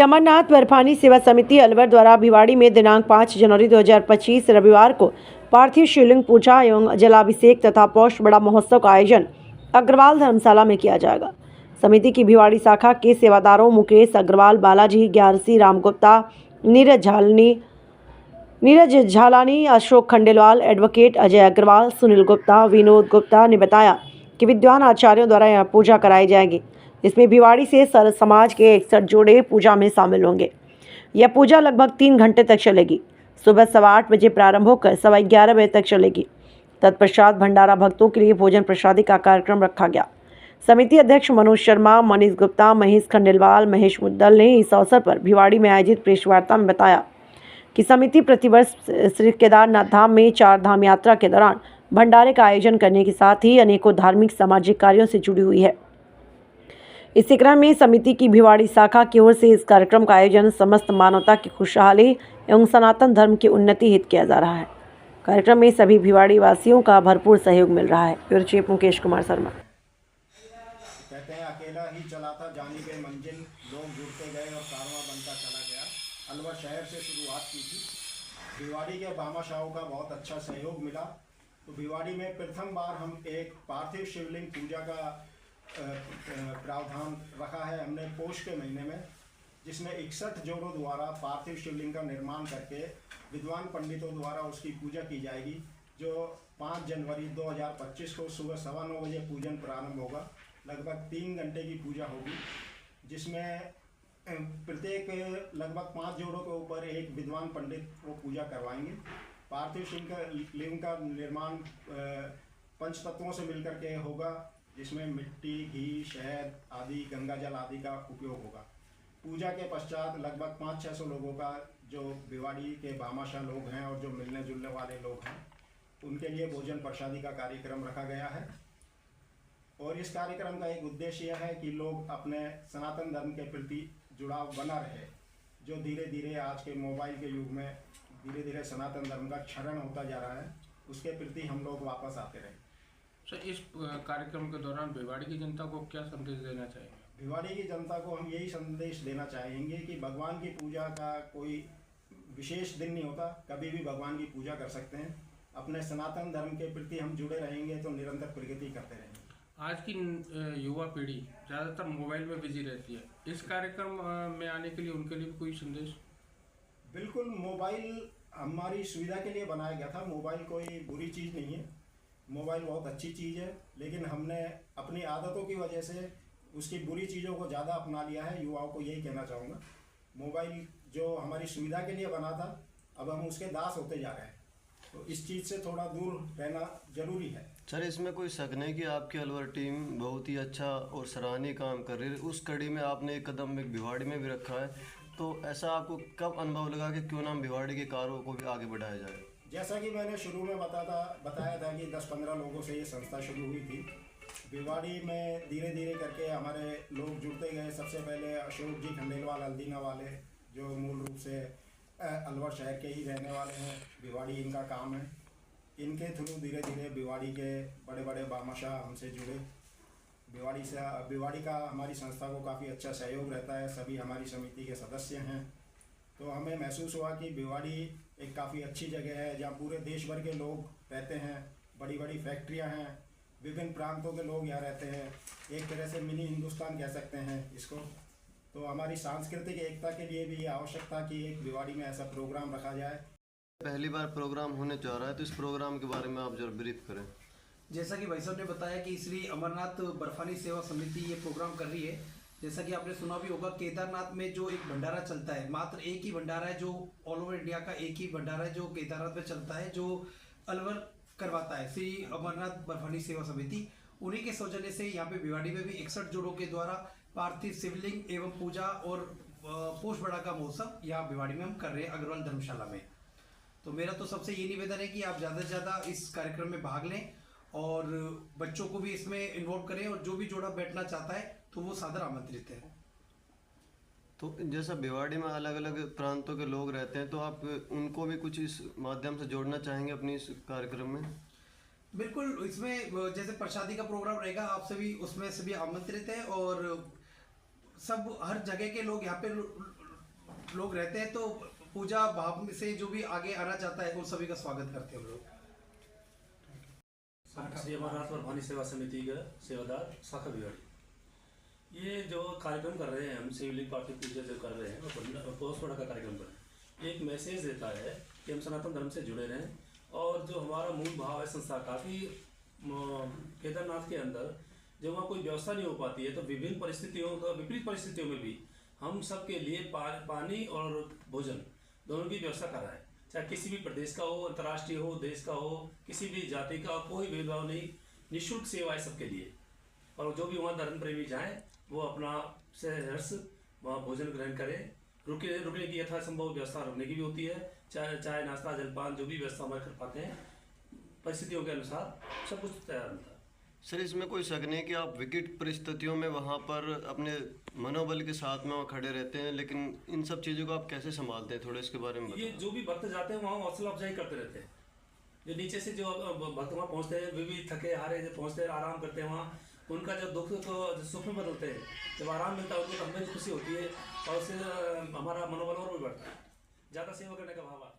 अमरनाथ बर्फानी सेवा समिति अलवर द्वारा भिवाड़ी में दिनांक 5 जनवरी 2025 रविवार को पार्थिव शिवलिंग पूजा एवं जलाभिषेक तथा पौष बड़ा महोत्सव का आयोजन अग्रवाल धर्मशाला में किया जाएगा। समिति की भिवाड़ी शाखा के सेवादारों मुकेश अग्रवाल, बालाजी ग्यारसी, राम गुप्ता, नीरज झालानी, अशोक खंडेलवाल, एडवोकेट अजय अग्रवाल, सुनील गुप्ता, विनोद गुप्ता ने बताया कि विद्वान आचार्यों द्वारा यह पूजा कराई जाएगी। इसमें भिवाड़ी से सर समाज के 61 जोड़े पूजा में शामिल होंगे। यह पूजा लगभग 3 घंटे तक चलेगी। सुबह 8:15 बजे प्रारंभ होकर 11:15 बजे तक चलेगी। तत्पश्चात भंडारा भक्तों के लिए भोजन प्रसादी का कार्यक्रम रखा गया। समिति अध्यक्ष मनोज शर्मा, मनीष गुप्ता, महेश खंडेलवाल, महेश मुद्दल ने इस अवसर पर भिवाड़ी में आयोजित प्रेस वार्ता में बताया कि समिति प्रतिवर्ष श्री केदारनाथ धाम में 4 धाम यात्रा के दौरान भंडारे का आयोजन करने के साथ ही अनेकों धार्मिक सामाजिक कार्यों से जुड़ी हुई है। इसी क्रम में समिति की भिवाड़ी शाखा की ओर से इस कार्यक्रम का आयोजन समस्त मानवता की खुशहाली एवं सनातन धर्म की उन्नति हित किया जा रहा है। कार्यक्रम में सभी भिवाड़ी वासियों का भरपूर सहयोग मिल रहा है। Bureau chief Mukesh Kumar Sharma. कहते हैं अकेला ही चला था जाने के मंजिल, लोग जुड़ते गए और कारवां बनता चला गया। अलवर शहर से शुरुआत की थी। भिवाड़ी के भामाशाहों का बहुत अच्छा सहयोग मिला। तो भिवाड़ी में प्रथम बार हम एक पार्थिव शिवलिंग पूजा का प्रावधान रखा है हमने पोष के महीने में, जिसमें 61 जोड़ों द्वारा पार्थिव शिवलिंग का निर्माण करके विद्वान पंडितों द्वारा उसकी पूजा की जाएगी, जो 5 जनवरी 2025 को सुबह 9:15 बजे पूजन प्रारंभ होगा। लगभग 3 घंटे की पूजा होगी, जिसमें प्रत्येक लगभग 5 जोड़ों के ऊपर एक विद्वान पंडित वो पूजा करवाएंगे। पार्थिव शिवलिंग का निर्माण 5 तत्वों से मिलकर के होगा, जिसमें मिट्टी, घी, शहद आदि, गंगा जल आदि का उपयोग होगा। पूजा के पश्चात लगभग 500-600 लोगों का, जो भिवाड़ी के भामाशाह लोग हैं और जो मिलने जुलने वाले लोग हैं, उनके लिए भोजन प्रसादी का कार्यक्रम रखा गया है। और इस कार्यक्रम का एक उद्देश्य यह है कि लोग अपने सनातन धर्म के प्रति जुड़ाव बना रहे, जो धीरे धीरे आज के मोबाइल के युग में धीरे धीरे सनातन धर्म का क्षरण होता जा रहा है, उसके प्रति हम लोग वापस आते रहे। सर, इस कार्यक्रम के दौरान भिवाड़ी की जनता को क्या संदेश देना चाहिए? भिवाड़ी की जनता को हम यही संदेश देना चाहेंगे कि भगवान की पूजा का कोई विशेष दिन नहीं होता, कभी भी भगवान की पूजा कर सकते हैं। अपने सनातन धर्म के प्रति हम जुड़े रहेंगे तो निरंतर प्रगति करते रहेंगे। आज की युवा पीढ़ी ज़्यादातर मोबाइल में बिजी रहती है, इस कार्यक्रम में आने के लिए उनके लिए कोई संदेश? बिल्कुल, मोबाइल हमारी सुविधा के लिए बनाया गया था। मोबाइल कोई बुरी चीज़ नहीं है, मोबाइल बहुत अच्छी चीज़ है, लेकिन हमने अपनी आदतों की वजह से उसकी बुरी चीज़ों को ज़्यादा अपना लिया है। युवाओं को यही कहना चाहूँगा, मोबाइल जो हमारी सुविधा के लिए बना था, अब हम उसके दास होते जा रहे हैं, तो इस चीज़ से थोड़ा दूर रहना जरूरी है। सर, इसमें कोई शक नहीं कि आपकी अलवर टीम बहुत ही अच्छा और सराहनीय काम कर रही है। उस कड़ी में आपने एक कदम एक भिवाड़ी में भी रखा है, तो ऐसा आपको कब अनुभव लगा कि क्यों ना भिवाड़ी के कार्यों को भी आगे बढ़ाया जाए? जैसा कि मैंने शुरू में बताया था कि 10-15 लोगों से ये संस्था शुरू हुई थी। भिवाड़ी में धीरे धीरे करके हमारे लोग जुड़ते गए। सबसे पहले अशोक जी खंडेलवाल अल्दीना वाले, जो मूल रूप से अलवर शहर के ही रहने वाले हैं, भिवाड़ी इनका काम है। इनके थ्रू धीरे धीरे भिवाड़ी के बड़े बड़े भामाशाह हमसे जुड़े। भिवाड़ी का हमारी संस्था को काफ़ी अच्छा सहयोग रहता है, सभी हमारी समिति के सदस्य हैं। तो हमें महसूस हुआ कि भिवाड़ी एक काफ़ी अच्छी जगह है, जहाँ पूरे देश भर के लोग रहते हैं। बड़ी बड़ी फैक्ट्रियाँ हैं, विभिन्न प्रांतों के लोग यहाँ रहते हैं। एक तरह से मिनी हिंदुस्तान कह सकते हैं इसको। तो हमारी सांस्कृतिक एकता के लिए भी आवश्यक था कि एक भिवाड़ी में ऐसा प्रोग्राम रखा जाए। पहली बार प्रोग्राम होने जा रहा है, तो इस प्रोग्राम के बारे में आप जरा ब्रीफ करें। जैसा कि भाई साहब ने बताया कि श्री अमरनाथ बर्फानी सेवा समिति ये प्रोग्राम कर रही है। जैसा कि आपने सुना भी होगा, केदारनाथ में जो एक भंडारा चलता है, मात्र एक ही भंडारा है जो ऑल ओवर इंडिया का एक ही भंडारा है जो केदारनाथ में चलता है, जो अलवर करवाता है श्री अमरनाथ बर्फानी सेवा समिति। उन्हीं के सौजन्य से यहाँ पे भिवाड़ी में भी 61 जोड़ों के द्वारा पार्थिव शिवलिंग एवं पूजा और पोष बड़ा का महोत्सव यहाँ भिवाड़ी में हम कर रहे हैं अग्रवाल धर्मशाला में। तो मेरा तो सबसे ये निवेदन है कि आप ज़्यादा से ज़्यादा इस कार्यक्रम में भाग लें और बच्चों को भी इसमें इन्वॉल्व करें, और जो भी जोड़ा बैठना चाहता है तो वो सादर आमंत्रित है। तो जैसा भिवाड़ी में अलग अलग प्रांतों के लोग रहते हैं, तो आप उनको भी कुछ इस माध्यम से जोड़ना चाहेंगे अपनी इस कार्यक्रम में? बिल्कुल, इसमें जैसे प्रसादी का प्रोग्राम रहेगा, आप सभी उसमें सभी आमंत्रित हैं, और सब हर जगह के लोग यहाँ पे लोग रहते हैं, तो पूजा भाव में से जो भी आगे आना चाहता है उन सभी का स्वागत करते हैं हम लोग। श्री अमरनाथ बर्फानी सेवा समिति का सेवादार शाखा भिवाड़ी, ये जो कार्यक्रम कर रहे हैं हम शिवलिंग पार्थिव पूजा जो कर रहे हैं वो बहुत बड़ा का कार्यक्रम कर रहे हैं। एक मैसेज देता है कि हम सनातन धर्म से जुड़े रहें, और जो हमारा मूल भाव है संस्था का कि केदारनाथ के अंदर जब वहाँ कोई व्यवस्था नहीं हो पाती है तो विभिन्न परिस्थितियों विपरीत परिस्थितियों में भी हम सबके लिए पानी और भोजन दोनों की व्यवस्था कर रहा है। चाहे किसी भी प्रदेश का हो, अंतर्राष्ट्रीय हो, देश का हो, किसी भी जाति का, कोई भेदभाव नहीं, निःशुल्क सेवा है सबके लिए। और जो भी वहाँ धर्म प्रेमी जाएँ वो अपना सहर्ष वहाँ भोजन ग्रहण करें। रुकने की यथासंभव व्यवस्था रुकने की भी होती है, चाहे नाश्ता जलपान जो भी व्यवस्था हमारे कर पाते हैं परिस्थितियों के अनुसार सब कुछ तैयार होता है। सर, इसमें कोई शक नहीं कि आप विकट परिस्थितियों में वहाँ पर अपने मनोबल के साथ में वहाँ खड़े रहते हैं, लेकिन इन सब चीज़ों को आप कैसे संभालते हैं, थोड़ा इसके बारे में बताएं। ये जो भी भक्त जाते हैं वहाँ हौसला अफजाई करते रहते हैं। जो नीचे से जो भक्त वहाँ पहुँचते हैं वे भी थके हारे पहुँचते हैं, आराम करते हैं वहाँ, उनका जब दुख को सुख में बदलते हैं, जब आराम मिलता है उनको हमें खुशी होती है और उससे हमारा मनोबल और भी बढ़ता है, ज़्यादा सेवा करने का भाव आता है।